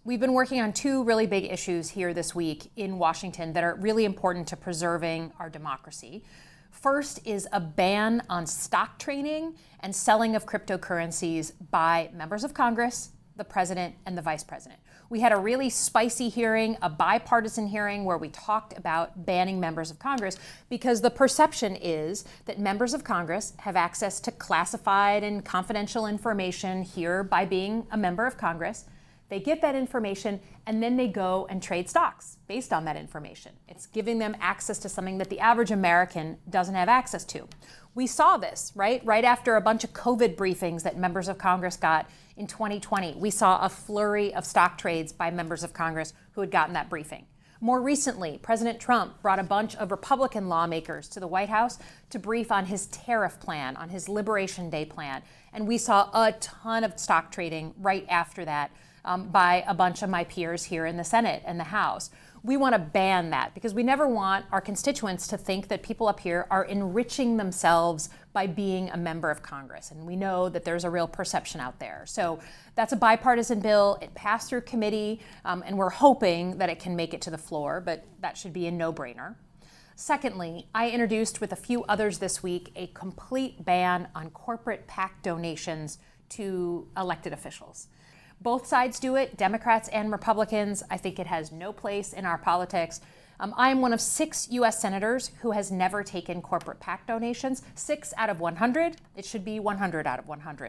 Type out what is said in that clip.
We've been working on two really big issues here this week in Washington that are really important to preserving our democracy. First is a ban on stock trading and selling of cryptocurrencies by members of Congress, the president, and the vice president. We had a really spicy hearing, a bipartisan hearing, where we talked about banning members of Congress because the perception is that members of Congress have access to classified and confidential information here by being a member of Congress. They get that information and then they go and trade stocks based on that information. It's giving them access to something that the average American doesn't have access to. We saw this, right after a bunch of COVID briefings that members of Congress got in 2020. We saw a flurry of stock trades by members of Congress who had gotten that briefing. More recently, President Trump brought a bunch of Republican lawmakers to the White House to brief on his tariff plan, on his Liberation Day plan. And we saw a ton of stock trading right after that by a bunch of my peers here in the Senate and the House. We want to ban that because we never want our constituents to think that people up here are enriching themselves by being a member of Congress. And we know that there's a real perception out there. So that's a bipartisan bill. It passed through committee, and we're hoping that it can make it to the floor, but that should be a no-brainer. Secondly, I introduced with a few others this week a complete ban on corporate PAC donations to elected officials. Both sides do it, Democrats and Republicans. I think it has no place in our politics. I am one of 6 U.S. senators who has never taken corporate PAC donations. 6 out of 100. It should be 100 out of 100.